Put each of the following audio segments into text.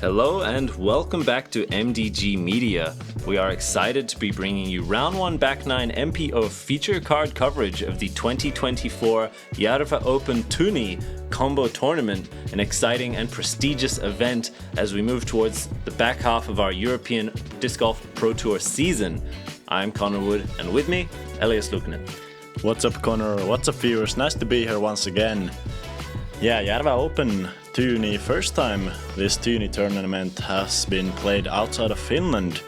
Hello and welcome back to MDG Media. We are excited to be bringing you Round 1 Back 9 MPO feature card coverage of the 2024 Järva Open Tyyni Combo Tournament, an exciting and prestigious event as we move towards the back half of our European Disc Golf Pro Tour season. I'm Connor Wood, and with me, Elias Luukkonen. What's up, Connor? What's up, viewers? Nice to be here once again. Yeah, Järva Open Tyyni. First time this Tyyni tournament has been played outside of Finland.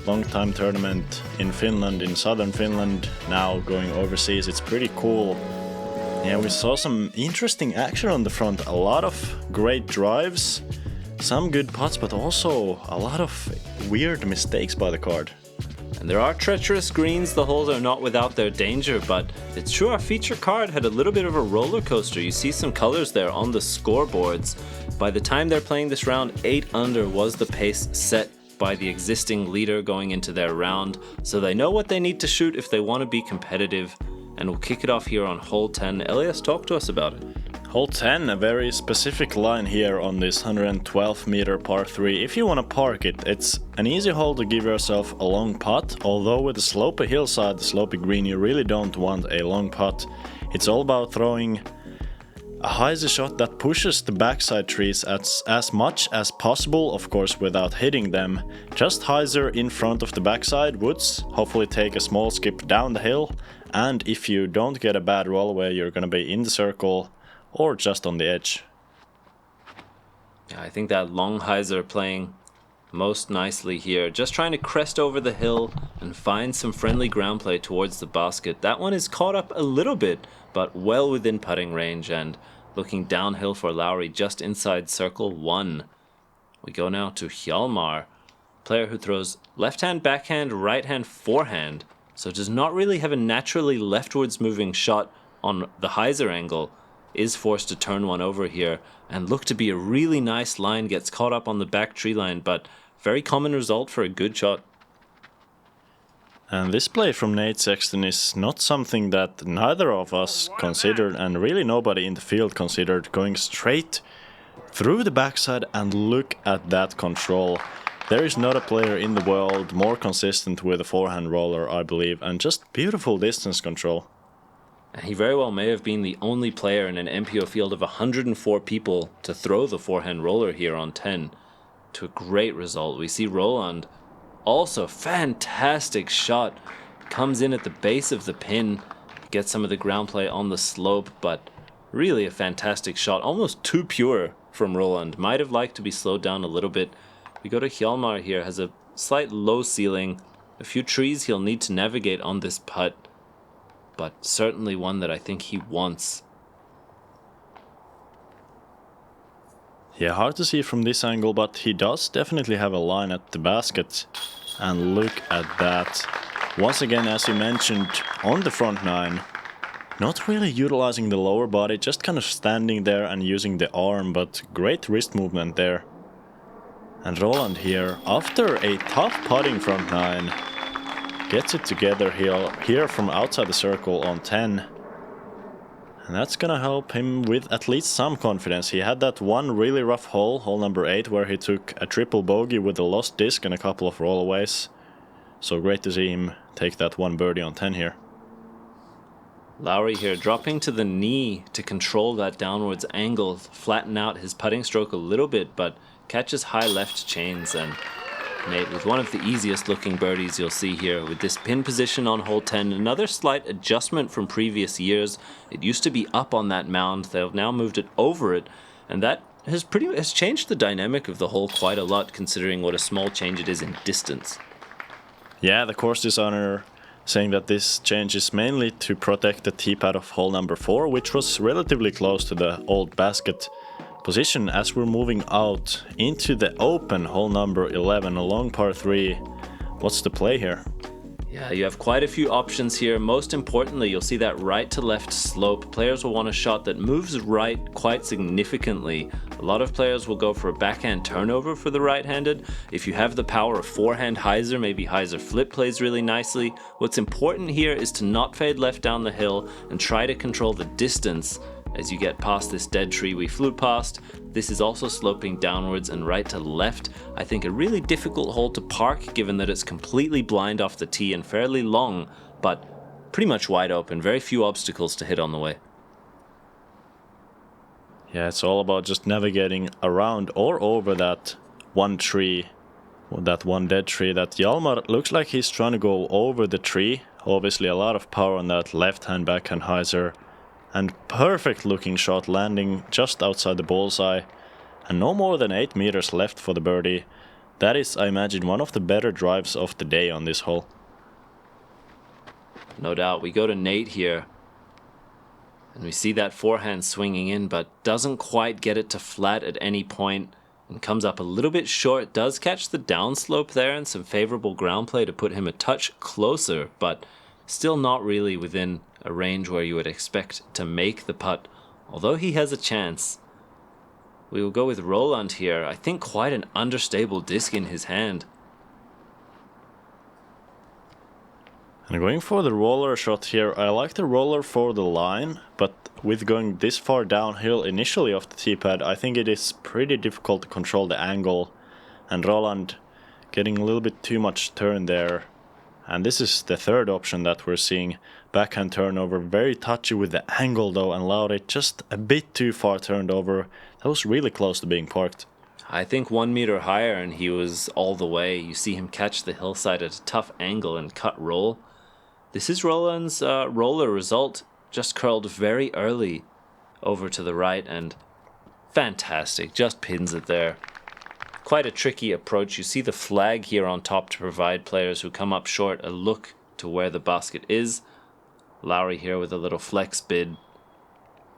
Long time tournament in Finland, in southern Finland, now going overseas. It's pretty cool. Yeah, we saw some interesting action on the front. A lot of great drives, some good putts, but also a lot of weird mistakes by the card. And there are treacherous greens, the holes are not without their danger, but it's true our feature card had a little bit of a roller coaster. You see some colors there on the scoreboards. By the time they're playing this round, 8 under was the pace set by the existing leader going into their round, so they know what they need to shoot if they want to be competitive. And we'll kick it off here on hole 10. Elias, talk to us about it. Hole 10, a very specific line here on this 112 meter par 3. If you want to park it, it's an easy hole to give yourself a long putt, although with the slopey hillside, the slopey green, you really don't want a long putt. It's all about throwing a hyzer shot that pushes the backside trees as much as possible, of course without hitting them. Just hyzer in front of the backside woods, hopefully take a small skip down the hill, and if you don't get a bad rollaway, you're gonna be in the circle or just on the edge. Yeah, I think that long hyzer playing most nicely here. Just trying to crest over the hill and find some friendly ground play towards the basket. That one is caught up a little bit, but well within putting range, and looking downhill for Lauri just inside circle 1. We go now to Hjalmar, player who throws left-hand backhand, right-hand forehand, so does not really have a naturally leftwards moving shot on the hyzer angle. Is forced to turn one over here and look to be a really nice line, gets caught up on the back tree line, but very common result for a good shot. And this play from Sexton is not something that neither of us considered, and really nobody in the field considered, going straight through the backside, and look at that control. There is not a player in the world more consistent with a forehand roller, I believe, and just beautiful distance control. And he very well may have been the only player in an MPO field of 104 people to throw the forehand roller here on 10 to a great result. We see Roland, also fantastic shot, comes in at the base of the pin, gets some of the ground play on the slope, but really a fantastic shot, almost too pure from Roland. Might have liked to be slowed down a little bit. We go to Hjalmar here, has a slight low ceiling, a few trees he'll need to navigate on this putt, but certainly one that I think he wants. Yeah, hard to see from this angle, but he does definitely have a line at the basket. And look at that. Once again, as you mentioned, on the front nine, not really utilizing the lower body, just kind of standing there and using the arm, but great wrist movement there. And Roland here, after a tough putting front nine, gets it together here from outside the circle on 10. And that's gonna help him with at least some confidence. He had that one really rough hole, hole number 8, where he took a triple bogey with a lost disc and a couple of rollaways. So great to see him take that one birdie on 10 here. Lauri here dropping to the knee to control that downwards angle, flatten out his putting stroke a little bit, but catches high left chains and made with one of the easiest looking birdies you'll see here with this pin position on hole 10. Another slight adjustment from previous years. It used to be up on that mound. They've now moved it over it, and that has changed the dynamic of the hole quite a lot, considering what a small change it is in distance. Yeah, the course designer saying that this change is mainly to protect the tee pad of hole number 4, which was relatively close to the old basket position. As we're moving out into the open hole number 11, a long par 3. What's the play here? Yeah, you have quite a few options here. Most importantly, you'll see that right to left slope. Players will want a shot that moves right quite significantly. A lot of players will go for a backhand turnover for the right-handed. If you have the power of forehand hyzer, maybe hyzer flip plays really nicely. What's important here is to not fade left down the hill and try to control the distance as you get past this dead tree we flew past. This is also sloping downwards and right to left. I think a really difficult hole to park given that it's completely blind off the tee and fairly long, but pretty much wide open. Very few obstacles to hit on the way. Yeah, it's all about just navigating around or over that one tree, that one dead tree. That Hjalmar looks like he's trying to go over the tree. Obviously a lot of power on that left-hand backhand hyzer. And perfect looking shot landing just outside the bullseye. And no more than 8 meters left for the birdie. That is, I imagine, one of the better drives of the day on this hole. No doubt. We go to Nate here. And we see that forehand swinging in, but doesn't quite get it to flat at any point and comes up a little bit short. Does catch the downslope there and some favorable ground play to put him a touch closer, but still not really within a range where you would expect to make the putt, although he has a chance. We will go with Roland here. I think quite an understable disc in his hand. And going for the roller shot here, I like the roller for the line, but with going this far downhill initially off the tee pad, I think it is pretty difficult to control the angle. And Roland getting a little bit too much turn there. And this is the third option that we're seeing. Backhand turnover, very touchy with the angle though, and Lauri just a bit too far turned over. That was really close to being parked. I think 1 meter higher and he was all the way. You see him catch the hillside at a tough angle and cut roll. This is Roland's roller result, just curled very early over to the right and fantastic, just pins it there. Quite a tricky approach. You see the flag here on top to provide players who come up short a look to where the basket is. Lauri here with a little flex bid.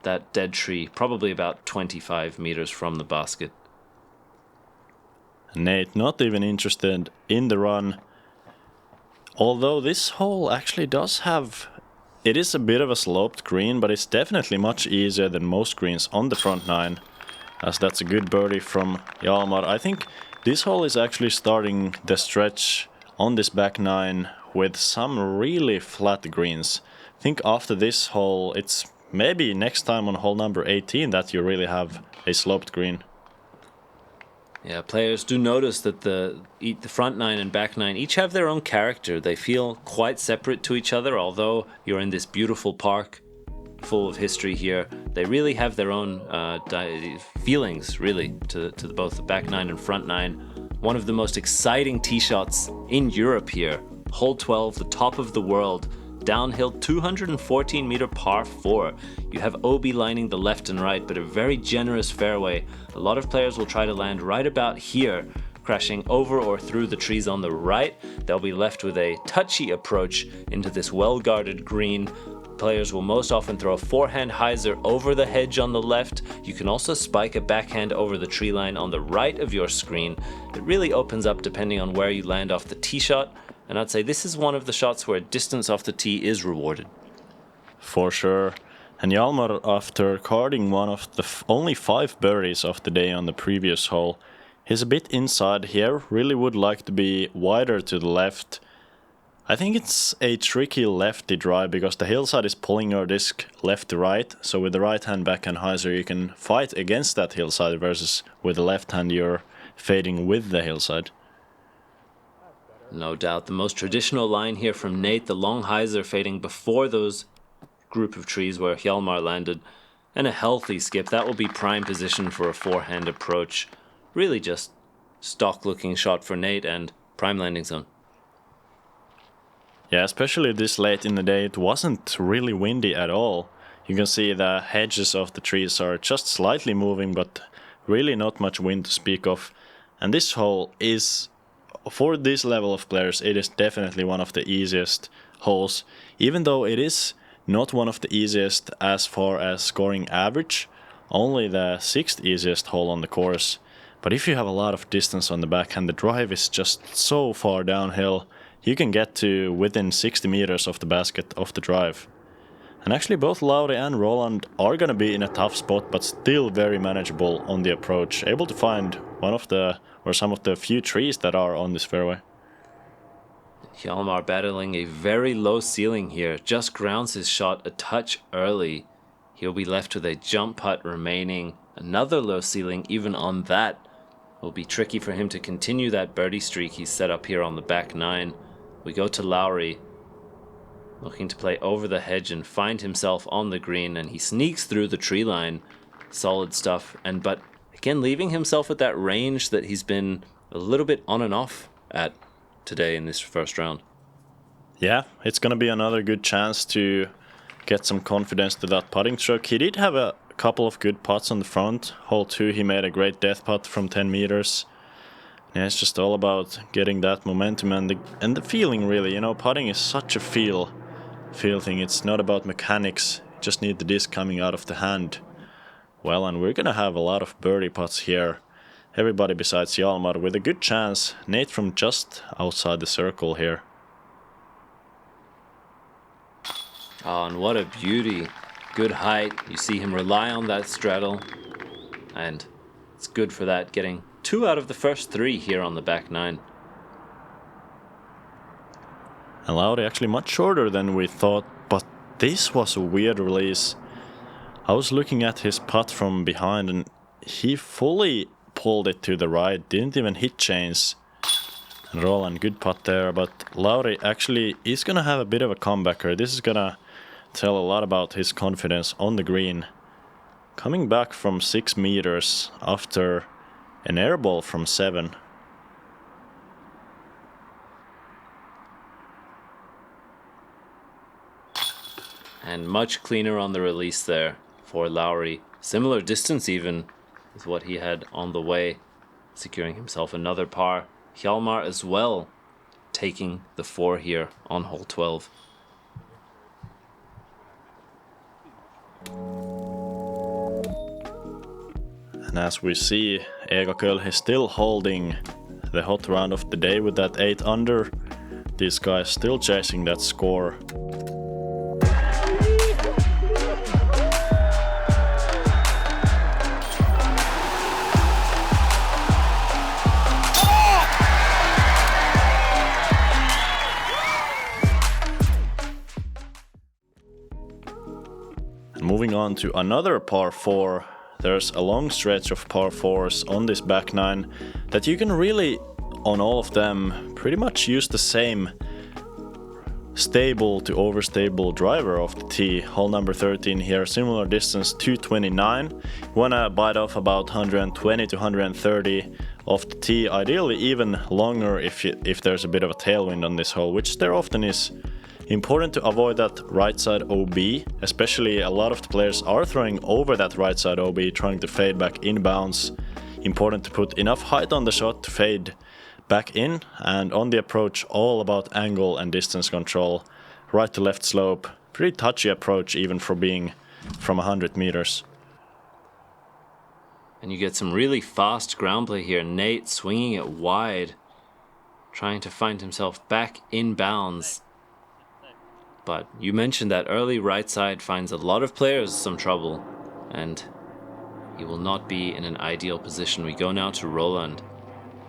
That dead tree, probably about 25 meters from the basket. Nate not even interested in the run. Although this hole actually does have... It is a bit of a sloped green, but it's definitely much easier than most greens on the front nine. As that's a good birdie from Hjalmar. I think this hole is actually starting the stretch on this back nine with some really flat greens. I think after this hole, it's maybe next time on hole number 18 that you really have a sloped green. Yeah, players do notice that the front nine and back nine each have their own character. They feel quite separate to each other, although you're in this beautiful park full of history here. They really have their own feelings, really, to both the back nine and front nine. One of the most exciting tee shots in Europe here. Hole 12, the top of the world. Downhill 214 meter par 4. You have OB lining the left and right, but a very generous fairway. A lot of players will try to land right about here, crashing over or through the trees on the right. They'll be left with a touchy approach into this well-guarded green. Players will most often throw a forehand hyzer over the hedge on the left. You can also spike a backhand over the tree line on the right of your screen. It really opens up depending on where you land off the tee shot. And I'd say this is one of the shots where distance off the tee is rewarded. For sure. And Hjalmar, after carding one of the only 5 birdies of the day on the previous hole, he's a bit inside here, really would like to be wider to the left. I think it's a tricky lefty drive because the hillside is pulling your disc left to right, so with the right hand backhand hyzer you can fight against that hillside versus with the left hand you're fading with the hillside. No doubt. The most traditional line here from Nate, the long hyzer fading before those group of trees where Hjalmar landed, and a healthy skip. That will be prime position for a forehand approach. Really just stock looking shot for Nate and prime landing zone. Yeah, especially this late in the day, it wasn't really windy at all. You can see the hedges of the trees are just slightly moving, but really not much wind to speak of. And this hole is... For this level of players, it is definitely one of the easiest holes, even though it is not one of the easiest as far as scoring average, only the 6th easiest hole on the course. But if you have a lot of distance on the backhand, the drive is just so far downhill, you can get to within 60 meters of the basket of the drive. And actually both Lauri and Roland are going to be in a tough spot, but still very manageable on the approach, able to find some of the few trees that are on this fairway. Hjalmar battling a very low ceiling here, just grounds his shot a touch early. He'll be left with a jump putt remaining. Another low ceiling, even on that. Will be tricky for him to continue that birdie streak he's set up here on the back nine. We go to Lauri, looking to play over the hedge and find himself on the green, and he sneaks through the tree line. Solid stuff, but again leaving himself at that range that he's been a little bit on and off at today in this first round. Yeah, it's gonna be another good chance to get some confidence to that putting stroke. He did have a couple of good putts on the front. Hole 2 he made a great death putt from 10 meters. Yeah, it's just all about getting that momentum and the feeling, really. You know, putting is such a feel thing. It's not about mechanics. You just need the disc coming out of the hand. Well, and we're gonna have a lot of birdie putts here. Everybody besides Hjalmar with a good chance. Nate from just outside the circle here. Oh, and what a beauty. Good height. You see him rely on that straddle. And it's good for that, getting 2 out of the first 3 here on the back nine. And Lauri actually much shorter than we thought, but this was a weird release. I was looking at his putt from behind and he fully pulled it to the right, didn't even hit chains. And Roland, good putt there, but Lauri actually is gonna have a bit of a comebacker. This is gonna tell a lot about his confidence on the green. Coming back from 6 meters after an air ball from 7. And much cleaner on the release there for Lauri. Similar distance even with what he had on the way, securing himself another par. Hjalmar as well, taking the 4 here on hole 12. And as we see, Ega Kõur is still holding the hot round of the day with that 8 under. This guy is still chasing that score. Moving on to another par 4, there's a long stretch of par 4s on this back nine that you can really, on all of them, pretty much use the same stable to overstable driver of the tee. Hole number 13 here, similar distance, 229. You wanna bite off about 120 to 130 off the tee, ideally even longer if there's a bit of a tailwind on this hole, which there often is. Important to avoid that right side OB, especially a lot of the players are throwing over that right side OB, trying to fade back inbounds. Important to put enough height on the shot to fade back in, and on the approach all about angle and distance control. Right to left slope, pretty touchy approach even for being from 100 meters. And you get some really fast ground play here. Nate swinging it wide, trying to find himself back in bounds. But you mentioned that early right side finds a lot of players some trouble, and he will not be in an ideal position. We go now to Roland.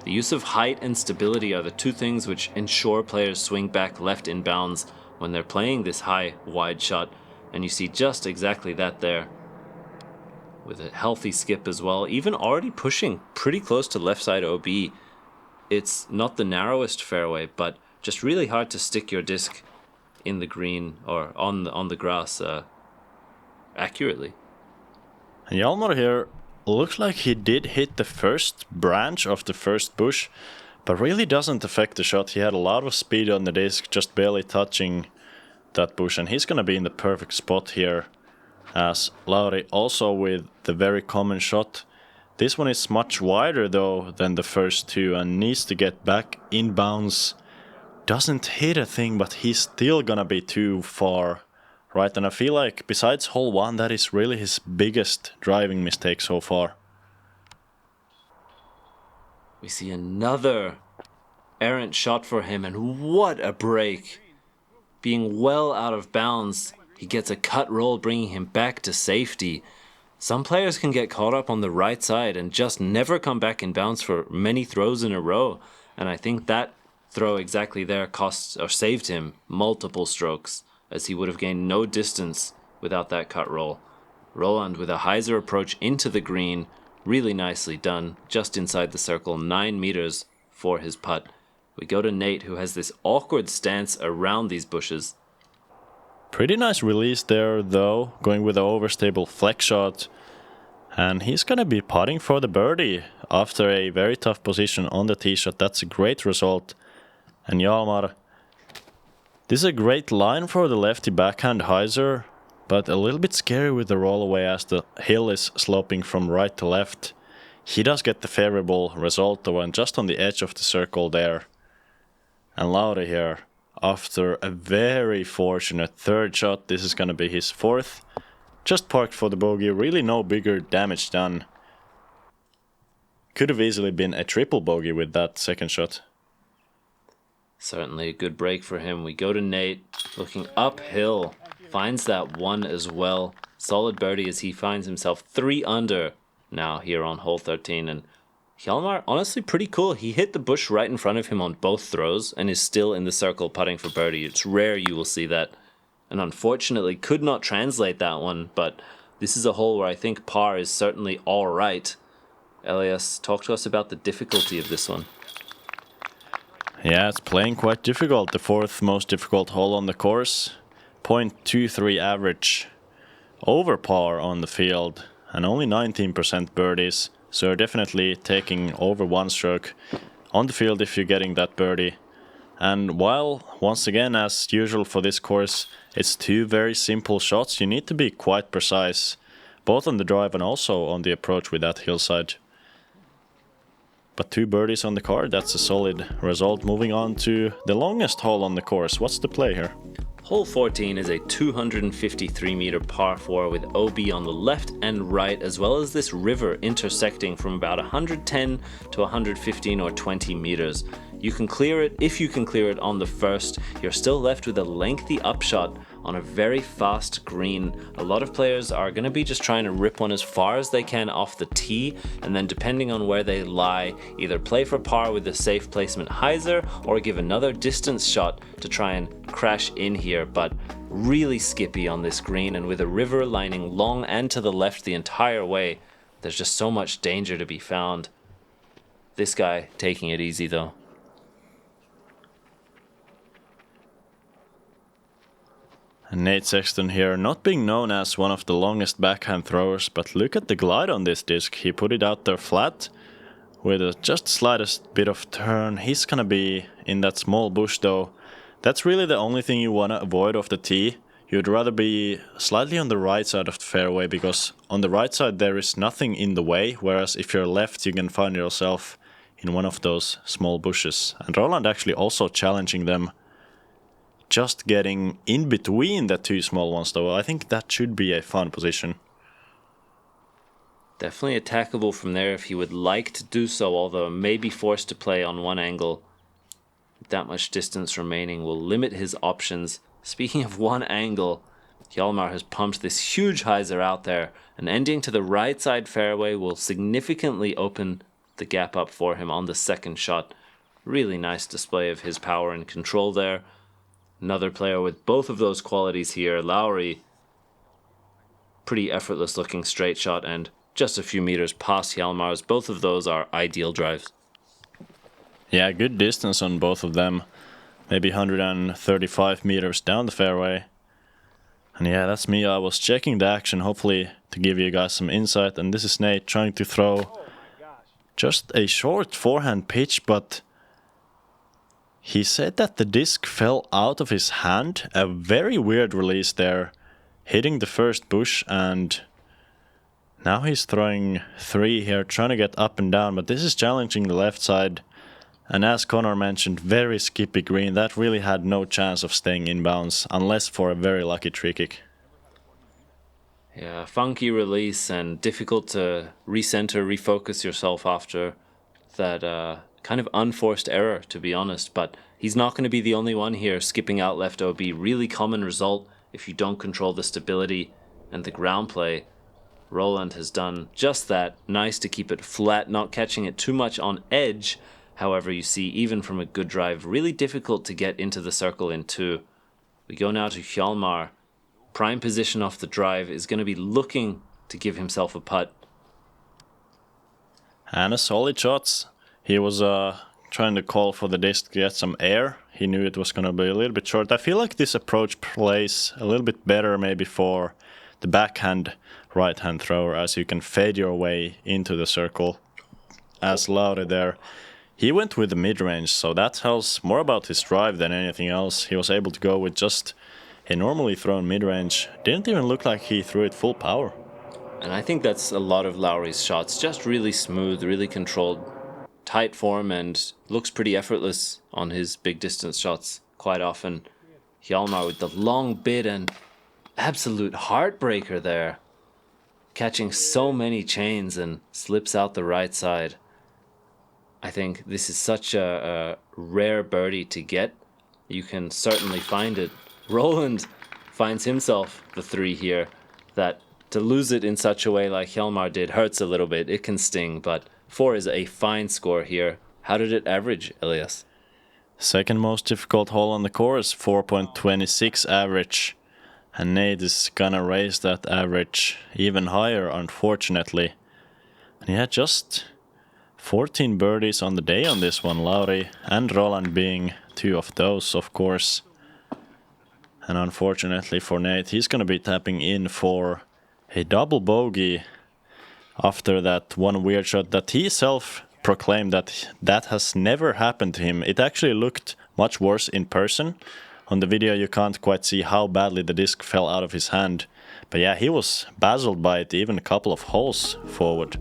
The use of height and stability are the 2 things which ensure players swing back left in bounds when they're playing this high, wide shot, and you see just exactly that there. With a healthy skip as well, even already pushing pretty close to left side OB. It's not the narrowest fairway, but just really hard to stick your disc in the green or on the grass accurately. And Hjalmar here looks like he did hit the first branch of the first bush, but really doesn't affect the shot. He had a lot of speed on the disc, just barely touching that bush, and he's gonna be in the perfect spot here. As Lauri also with the very common shot. This one is much wider though than the first 2 and needs to get back in bounds. Doesn't hit a thing, but he's still gonna be too far, right? And I feel like besides hole 1, that is really his biggest driving mistake so far. We see another errant shot for him, and what a break. Being well out of bounds, he gets a cut roll, bringing him back to safety. Some players can get caught up on the right side and just never come back in bounds for many throws in a row, and I think that throw exactly there cost or saved him multiple strokes, as he would have gained no distance without that cut roll. Roland with a hyzer approach into the green. Really nicely done. Just inside the circle, 9 meters for his putt. We go to Nate, who has this awkward stance around these bushes. Pretty nice release there, though, going with an overstable flex shot. And he's going to be putting for the birdie after a very tough position on the tee shot. That's a great result. And Hjalmar, this is a great line for the lefty backhand hyzer, but a little bit scary with the roll away as the hill is sloping from right to left. He does get the favorable result, though, and just on the edge of the circle there. And Lauri here, after a very fortunate third shot, this is going to be his fourth. Just parked for the bogey, really no bigger damage done. Could have easily been a triple bogey with that second shot. Certainly a good break for him. We go to Nate, looking uphill. Finds that one as well. Solid birdie as he finds himself 3 under now here on hole 13. And Hjalmar, honestly pretty cool. He hit the bush right in front of him on both throws and is still in the circle putting for birdie. It's rare you will see that. And unfortunately could not translate that one, but this is a hole where I think par is certainly all right. Elias, talk to us about the difficulty of this one. Yeah, it's playing quite difficult. The 4th most difficult hole on the course. 0.23 average over par on the field and only 19% birdies. So you're definitely taking over 1 stroke on the field if you're getting that birdie. And while, once again, as usual for this course, it's 2 very simple shots, you need to be quite precise, both on the drive and also on the approach with that hillside. But 2 birdies on the card, that's a solid result. Moving on to the longest hole on the course. What's the play here? Hole 14 is a 253 meter par 4 with OB on the left and right, as well as this river intersecting from about 110 to 115 or 20 meters. You can clear it. If you can clear it on the first, you're still left with a lengthy upshot on a very fast green. A lot of players are going to be just trying to rip one as far as they can off the tee, and then depending on where they lie, either play for par with a safe placement hyzer or give another distance shot to try and crash in here. But really skippy on this green, and with a river lining long and to the left the entire way, there's just so much danger to be found. This guy taking it easy though. And Nate Sexton here, not being known as one of the longest backhand throwers, but look at the glide on this disc. He put it out there flat with a just slightest bit of turn. He's gonna be in that small bush though. That's really the only thing you wanna avoid off the tee. You'd rather be slightly on the right side of the fairway, because on the right side there is nothing in the way, whereas if you're left you can find yourself in one of those small bushes. And Roland actually also challenging them, just getting in between the 2 small ones though. I think that should be a fun position. Definitely attackable from there if he would like to do so, although may be forced to play on one angle. With that much distance remaining will limit his options. Speaking of one angle, Hjalmar has pumped this huge hyzer out there, and ending to the right side fairway will significantly open the gap up for him on the second shot. Really nice display of his power and control there. Another player with both of those qualities here, Lauri. Pretty effortless looking straight shot and just a few meters past Hjalmar's. Both of those are ideal drives. Yeah, good distance on both of them. Maybe 135 meters down the fairway. And yeah, that's me. I was checking the action, hopefully to give you guys some insight. And this is Nate trying to throw just a short forehand pitch, but he said that the disc fell out of his hand. A very weird release there, hitting the first bush, and now he's throwing 3 here, trying to get up and down, but this is challenging the left side. And as Connor mentioned, very skippy green. That really had no chance of staying in bounds, unless for a very lucky tree kick. Yeah, funky release and difficult to recenter, refocus yourself after that kind of unforced error, to be honest. But he's not going to be the only one here skipping out left OB. Really common result if you don't control the stability and the ground play. Roland has done just that. Nice to keep it flat, not catching it too much on edge. However, you see, even from a good drive, really difficult to get into the circle in 2. We go now to Hjalmar. Prime position off the drive is going to be looking to give himself a putt. And a solid shot. He was trying to call for the disc to get some air. He knew it was going to be a little bit short. I feel like this approach plays a little bit better maybe for the backhand right-hand thrower, as you can fade your way into the circle. As Lauri there, he went with the mid-range, so that tells more about his drive than anything else. He was able to go with just a normally thrown mid-range. Didn't even look like he threw it full power. And I think that's a lot of Lauri's shots. Just really smooth, really controlled, tight form, and looks pretty effortless on his big distance shots quite often. Hjalmar with the long bid and absolute heartbreaker there. Catching so many chains and slips out the right side. I think this is such a rare birdie to get. You can certainly find it. Roland finds himself the 3 here. That to lose it in such a way like Hjalmar did hurts a little bit. It can sting, but 4 is a fine score here. How did it average, Elias? Second most difficult hole on the course, 4.26 average. And Nate is gonna raise that average even higher, unfortunately. And he had just 14 birdies on the day on this one, Lauri and Roland being 2 of those, of course. And unfortunately for Nate, he's gonna be tapping in for a double bogey after that one weird shot that he self-proclaimed that has never happened to him. It actually looked much worse in person. On the video you can't quite see how badly the disc fell out of his hand. But yeah, he was dazzled by it even a couple of holes forward.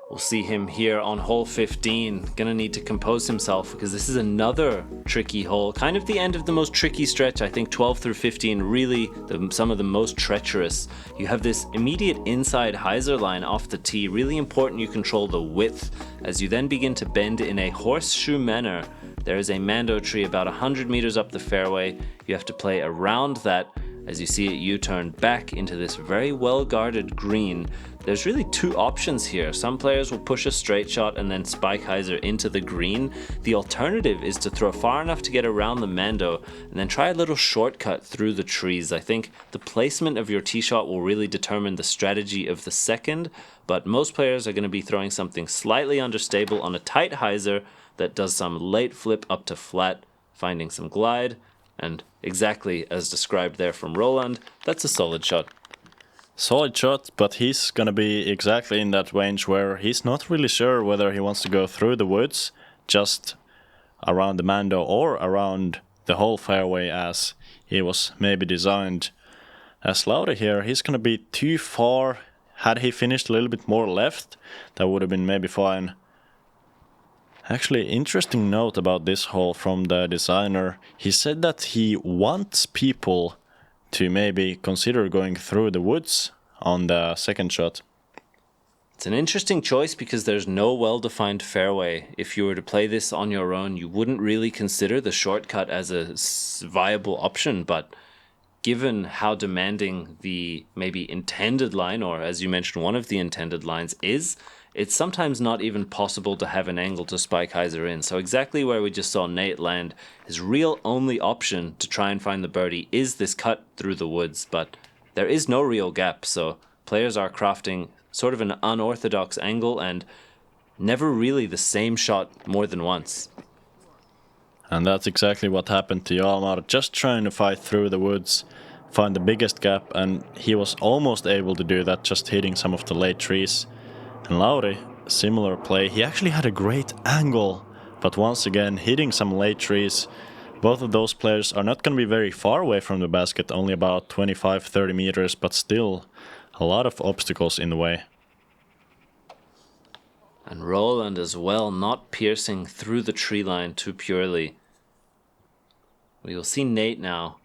We'll see him here on hole 15. Gonna need to compose himself because this is another tricky hole. Kind of the end of the most tricky stretch. I think 12 through 15 really some of the most treacherous. You have this immediate inside hyzer line off the tee. Really important you control the width as you then begin to bend in a horseshoe manner. There is a mando tree about 100 meters up the fairway. You have to play around that. As you see it U-turn back into this very well-guarded green. There's really 2 options here. Some players will push a straight shot and then spike hyzer into the green. The alternative is to throw far enough to get around the mando and then try a little shortcut through the trees. I think the placement of your tee shot will really determine the strategy of the second, but most players are going to be throwing something slightly understable on a tight hyzer that does some late flip up to flat, finding some glide, and exactly as described there from Roland, that's a solid shot. Solid shot, but he's gonna be exactly in that range where he's not really sure whether he wants to go through the woods, just around the mando, or around the whole fairway as he was maybe designed. As Lauri here, he's gonna be too far. Had he finished a little bit more left, that would have been maybe fine. Actually, interesting note about this hole from the designer. He said that he wants people to maybe consider going through the woods on the second shot. It's an interesting choice because there's no well-defined fairway. If you were to play this on your own, you wouldn't really consider the shortcut as a viable option, but given how demanding the maybe intended line, or as you mentioned, one of the intended lines is, it's sometimes not even possible to have an angle to spike hyzer in. So exactly where we just saw Nate land, his real only option to try and find the birdie is this cut through the woods, but there is no real gap, so players are crafting sort of an unorthodox angle and never really the same shot more than once. And that's exactly what happened to Hjalmar, just trying to fight through the woods, find the biggest gap, and he was almost able to do that, just hitting some of the late trees. And Lauri, similar play, he actually had a great angle, but once again hitting some late trees. Both of those players are not going to be very far away from the basket, only about 25-30 meters, but still a lot of obstacles in the way. And Roland as well, not piercing through the tree line too purely. We will see Nate now.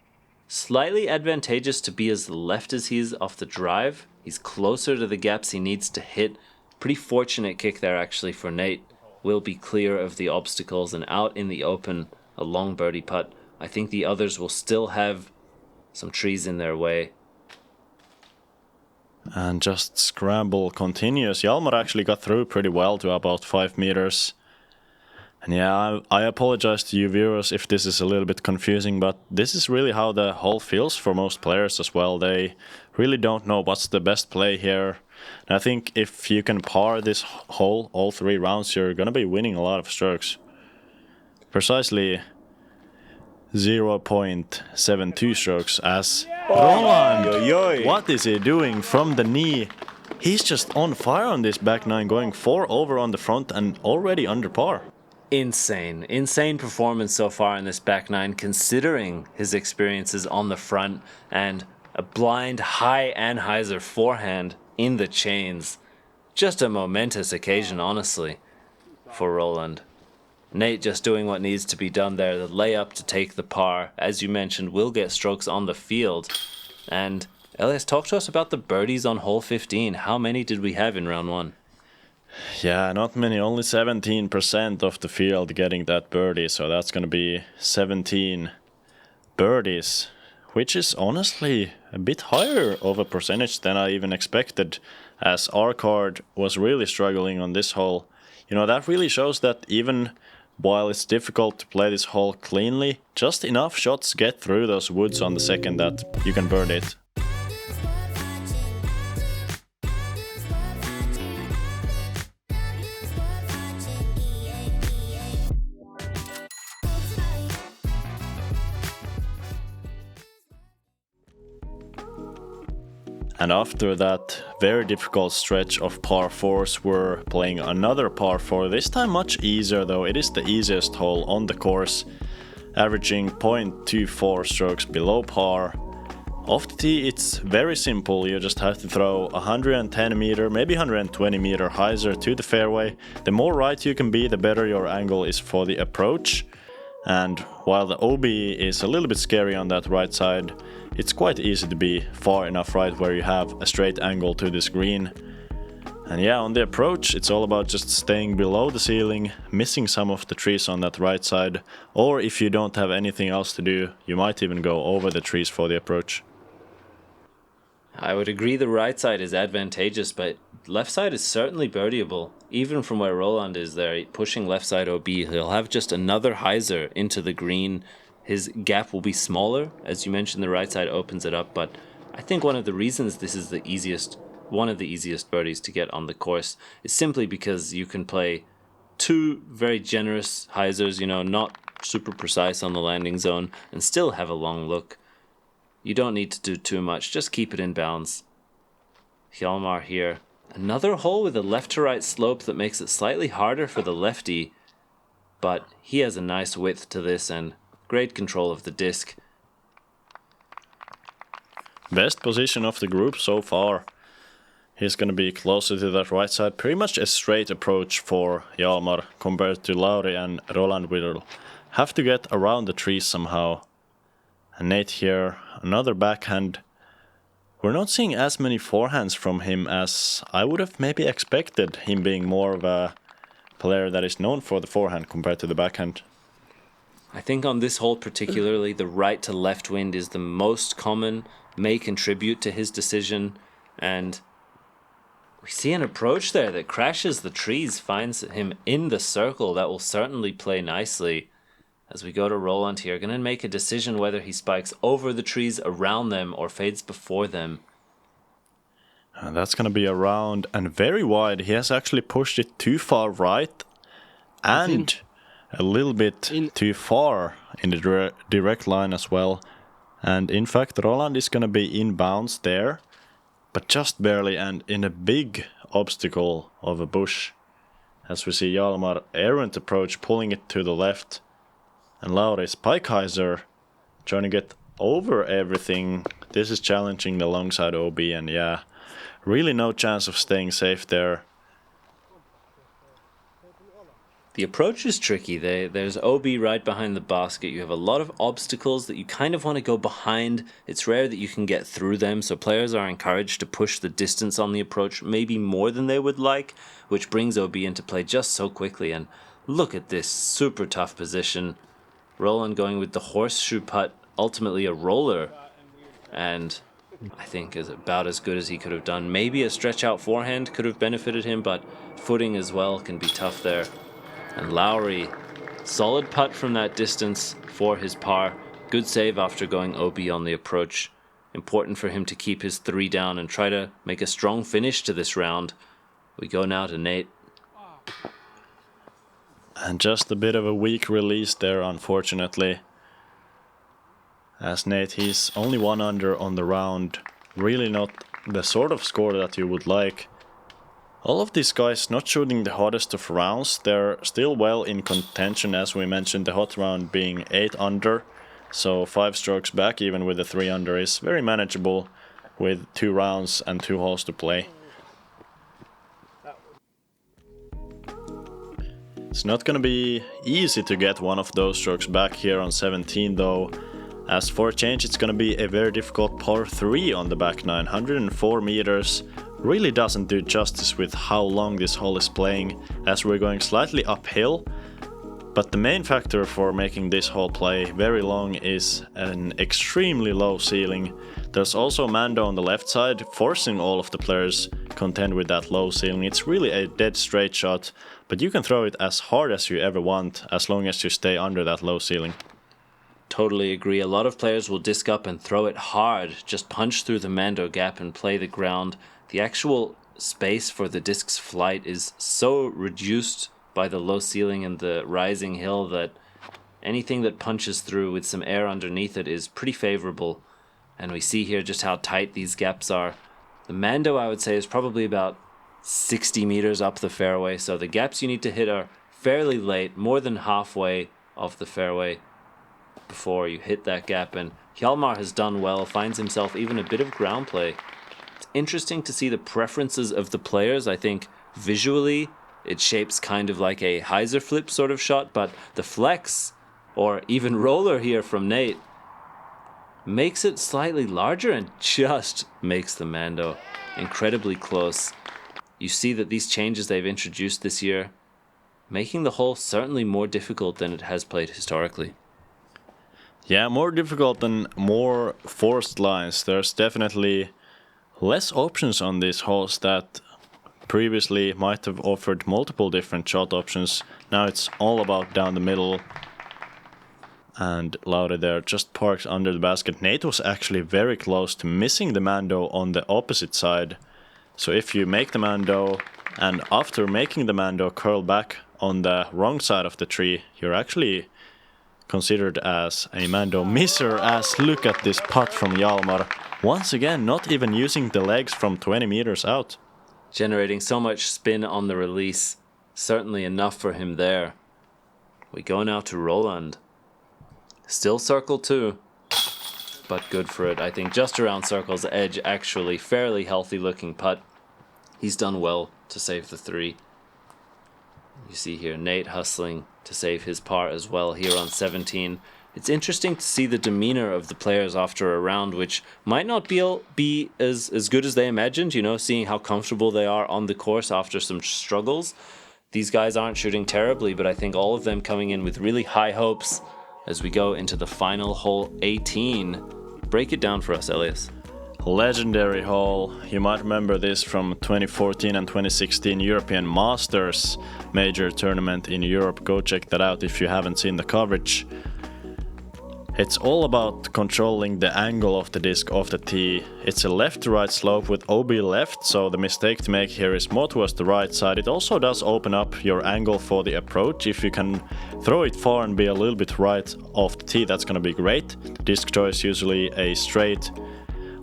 Slightly advantageous to be as left as he is off the drive. He's closer to the gaps he needs to hit. Pretty fortunate kick there actually for Nate. Will be clear of the obstacles and out in the open, a long birdie putt. I think the others will still have some trees in their way. And just scramble continues. Hjalmar actually got through pretty well to about 5 meters. And yeah, I apologize to you viewers if this is a little bit confusing, but this is really how the hole feels for most players as well. They really don't know what's the best play here. And I think if you can par this hole all 3 rounds, you're gonna be winning a lot of strokes. Precisely 0.72 strokes as Roland. What is he doing from the knee? He's just on fire on this back 9, going 4 over on the front and already under par. Insane performance so far in this back 9, considering his experiences on the front and a blind high anhyzer forehand in the chains. Just a momentous occasion, honestly, for Roland. Nate just doing what needs to be done there. The layup to take the par, as you mentioned, will get strokes on the field. And Elias, talk to us about the birdies on hole 15. How many did we have in round 1? Yeah, not many, only 17% of the field getting that birdie, so that's going to be 17 birdies, which is honestly a bit higher of a percentage than I even expected, as our card was really struggling on this hole. You know, that really shows that even while it's difficult to play this hole cleanly, just enough shots get through those woods on the second that you can birdie it. And after that very difficult stretch of par 4s, we're playing another par 4, this time much easier though. It is the easiest hole on the course, averaging 0.24 strokes below par. Off the tee it's very simple, you just have to throw 110 meter, maybe 120 meter hyzer to the fairway. The more right you can be, the better your angle is for the approach. And while the OB is a little bit scary on that right side, it's quite easy to be far enough right where you have a straight angle to this green. And yeah, on the approach, it's all about just staying below the ceiling, missing some of the trees on that right side, or if you don't have anything else to do, you might even go over the trees for the approach. I would agree the right side is advantageous, but left side is certainly birdieable. Even from where Roland is there, pushing left side OB, he'll have just another hyzer into the green. His gap will be smaller. As you mentioned, the right side opens it up, but I think one of the reasons this is one of the easiest birdies to get on the course is simply because you can play 2 very generous hyzers, you know, not super precise on the landing zone, and still have a long look. You don't need to do too much, just keep it in bounds. Hjalmar here. Another hole with a left to right slope that makes it slightly harder for the lefty, but he has a nice width to this and great control of the disc. Best position of the group so far. He's going to be closer to that right side. Pretty much a straight approach for Hjalmar compared to Lauri, and Roland will have to get around the trees somehow. And Nate here, another backhand. We're not seeing as many forehands from him as I would have maybe expected, him being more of a player that is known for the forehand compared to the backhand. I think on this hole particularly, the right to left wind is the most common, may contribute to his decision, and we see an approach there that crashes the trees, finds him in the circle. That will certainly play nicely. As we go to Roland here, going to make a decision whether he spikes over the trees, around them, or fades before them. And that's going to be around and very wide. He has actually pushed it too far right and a little bit too far in the direct line as well. And in fact, Roland is going to be in bounds there, but just barely, and in a big obstacle of a bush. As we see Hjalmar errant approach, pulling it to the left. And Lauri's pike hyzer trying to get over everything. This is challenging the long side OB, and yeah, really no chance of staying safe there. The approach is tricky. There's OB right behind the basket. You have a lot of obstacles that you kind of want to go behind. It's rare that you can get through them, so players are encouraged to push the distance on the approach maybe more than they would like, which brings OB into play just so quickly. And look at this super tough position. Roland going with the horseshoe putt, ultimately a roller, and I think is about as good as he could have done. Maybe a stretch out forehand could have benefited him, but footing as well can be tough there. And Lauri Solid putt from that distance for his par. Good save after going OB on the approach. Important for him to keep his 3 down and try to make a strong finish to this round. We go now to Nate. And just a bit of a weak release there, unfortunately. As Nate, he's only 1 under on the round. Really not the sort of score that you would like. All of these guys not shooting the hottest of rounds. They're still well in contention, as we mentioned, the hot round being 8 under. So 5 strokes back, even with the 3 under, is very manageable with 2 rounds and 2 holes to play. It's not gonna be easy to get one of those strokes back here on 17 though. As for a change, it's gonna be a very difficult par 3 on the back 9, 104 meters. Really doesn't do justice with how long this hole is playing, as we're going slightly uphill. But the main factor for making this hole play very long is an extremely low ceiling. There's also Mando on the left side, forcing all of the players contend with that low ceiling. It's really a dead straight shot, but you can throw it as hard as you ever want, as long as you stay under that low ceiling. Totally agree. A lot of players will disc up and throw it hard, just punch through the Mando gap and play the ground. The actual space for the disc's flight is so reduced by the low ceiling and the rising hill that anything that punches through with some air underneath it is pretty favorable. And we see here just how tight these gaps are. The Mando, I would say, is probably about 60 meters up the fairway, so the gaps you need to hit are fairly late, more than halfway off the fairway before you hit that gap. And Hjalmar has done well, finds himself even a bit of ground play. It's interesting to see the preferences of the players. I think visually it shapes kind of like a hyzer flip sort of shot, but the flex or even roller here from Nate makes it slightly larger and just makes the Mando incredibly close. You see that these changes they've introduced this year making the hole certainly more difficult than it has played historically. Yeah, more difficult and more forced lines. There's definitely less options on these holes that previously might have offered multiple different shot options. Now it's all about down the middle. And Lauri there just parks under the basket. Nate was actually very close to missing the Mando on the opposite side. So if you make the Mando and after making the Mando curl back on the wrong side of the tree, you're actually considered as a Mando misser. As look at this putt from Hjalmar. Once again, not even using the legs from 20 meters out. Generating so much spin on the release. Certainly enough for him there. We go now to Roland. Still circle 2, but good for it. I think just around circle's edge, actually fairly healthy looking putt. He's done well to save the 3. You see here Nate hustling to save his par as well here on 17. It's interesting to see the demeanor of the players after a round which might not be as good as they imagined, you know, seeing how comfortable they are on the course after some struggles. These guys aren't shooting terribly, but I think all of them coming in with really high hopes as we go into the final hole 18. Break it down for us, Elias. Legendary hole. You might remember this from 2014 and 2016 European Masters major tournament in Europe. Go check that out if you haven't seen the coverage. It's all about controlling the angle of the disc off the tee. It's a left to right slope with OB left, so the mistake to make here is more towards the right side. It also does open up your angle for the approach. If you can throw it far and be a little bit right off the tee, that's going to be great. Disc choice usually a straight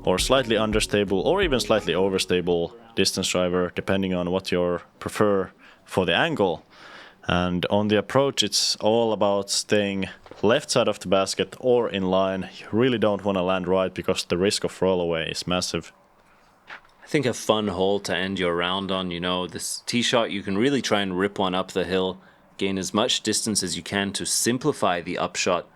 or slightly understable or even slightly overstable distance driver, depending on what you prefer for the angle. And on the approach, it's all about staying left side of the basket or in line. You really don't want to land right because the risk of roll away is massive. I think a fun hole to end your round on, you know, this tee shot, you can really try and rip one up the hill, gain as much distance as you can to simplify the upshot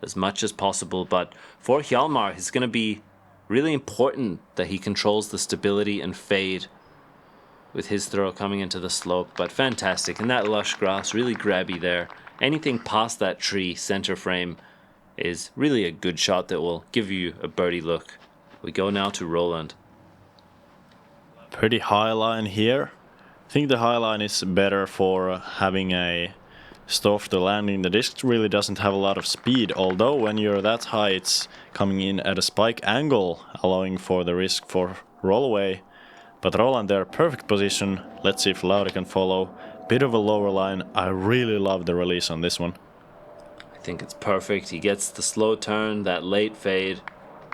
as much as possible. But for Hjalmar, it's going to be really important that he controls the stability and fade with his throw coming into the slope. But fantastic, and that lush grass, really grabby there. Anything past that tree center frame is really a good shot that will give you a birdie look. We go now to Roland. Pretty high line here. I think the high line is better for having a stuff the landing. The disc really doesn't have a lot of speed, although when you're that high it's coming in at a spike angle, allowing for the risk for roll away. But Roland there, perfect position. Let's see if Lauri can follow. Bit of a lower line. I really love the release on this one. I think it's perfect. He gets the slow turn, that late fade,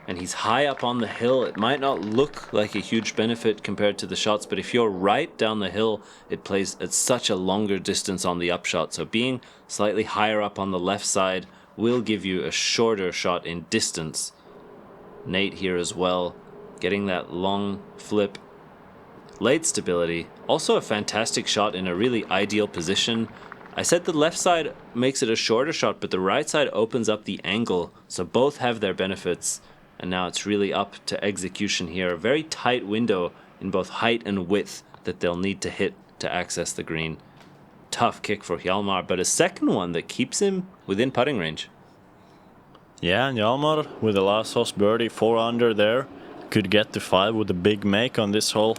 and he's high up on the hill. It might not look like a huge benefit compared to the shots, but if you're right down the hill, it plays at such a longer distance on the upshot. So being slightly higher up on the left side will give you a shorter shot in distance. Nate here as well, getting that long flip. Late stability, also a fantastic shot in a really ideal position. I said the left side makes it a shorter shot, but the right side opens up the angle, so both have their benefits. And now it's really up to execution here. A very tight window in both height and width that they'll need to hit to access the green. Tough kick for Hjalmar, but a second one that keeps him within putting range. Yeah, and Hjalmar with the last house birdie, 4 under there. Could get to 5 with a big make on this hole.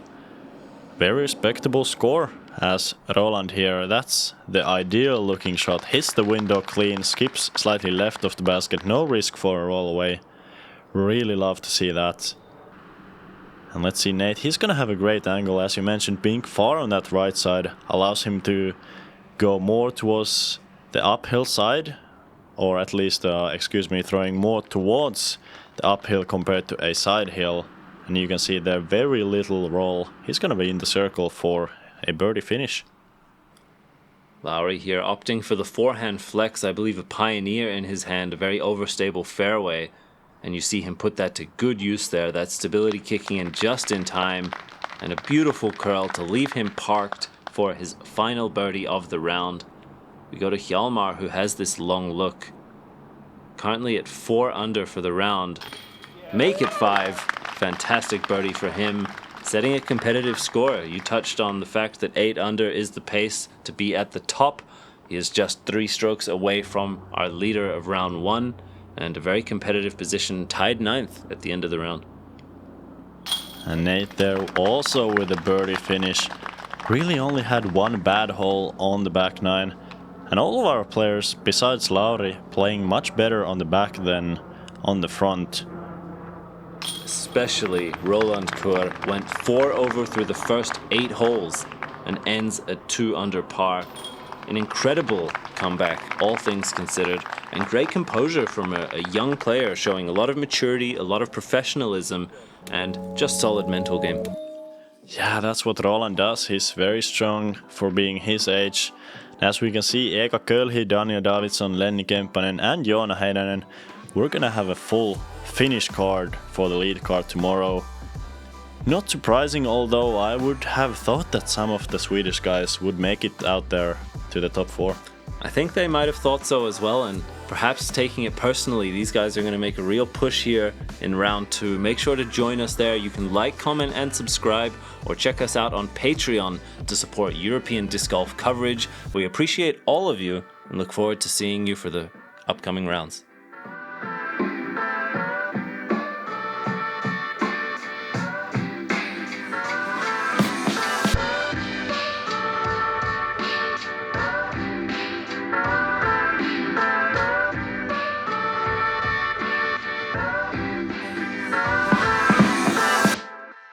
Very respectable score as Roland here. That's the ideal looking shot. Hits the window clean, skips slightly left of the basket. No risk for a roll away. Really love to see that. And let's see Nate. He's gonna have a great angle, as you mentioned. Being far on that right side allows him to go more towards the uphill side. Or at least, throwing more towards the uphill compared to a side hill. And you can see there very little roll. He's gonna be in the circle for a birdie finish. Lauri here opting for the forehand flex. I believe a Pioneer in his hand, a very overstable fairway. And you see him put that to good use there. That stability kicking in just in time. And a beautiful curl to leave him parked for his final birdie of the round. We go to Hjalmar, who has this long look. Currently at 4 under for the round. Make it 5. Fantastic birdie for him. Setting a competitive score. You touched on the fact that 8 under is the pace to be at the top. He is just 3 strokes away from our leader of round 1. And a very competitive position, tied 9th at the end of the round. And Nate there also with a birdie finish. Really only had 1 bad hole on the back 9. And all of our players, besides Lauri, playing much better on the back than on the front. Especially Roland Kõur went 4 over through the first 8 holes and ends at 2 under par. An incredible comeback, all things considered, and great composure from a young player, showing a lot of maturity, a lot of professionalism, and just solid mental game. Yeah, that's what Roland does. He's very strong for being his age. As we can see, Eka Kölhi, Daniel Davidsson, Lenny Kemppanen and Joona Heinonen. We're gonna have a full finish card for the lead card tomorrow. Not surprising, although I would have thought that some of the Swedish guys would make it out there to the top 4. I think they might have thought so as well, and perhaps taking it personally, these guys are going to make a real push here in round 2. Make sure to join us there. You can like, comment and subscribe, or check us out on Patreon to support European disc golf coverage. We appreciate all of you and look forward to seeing you for the upcoming rounds.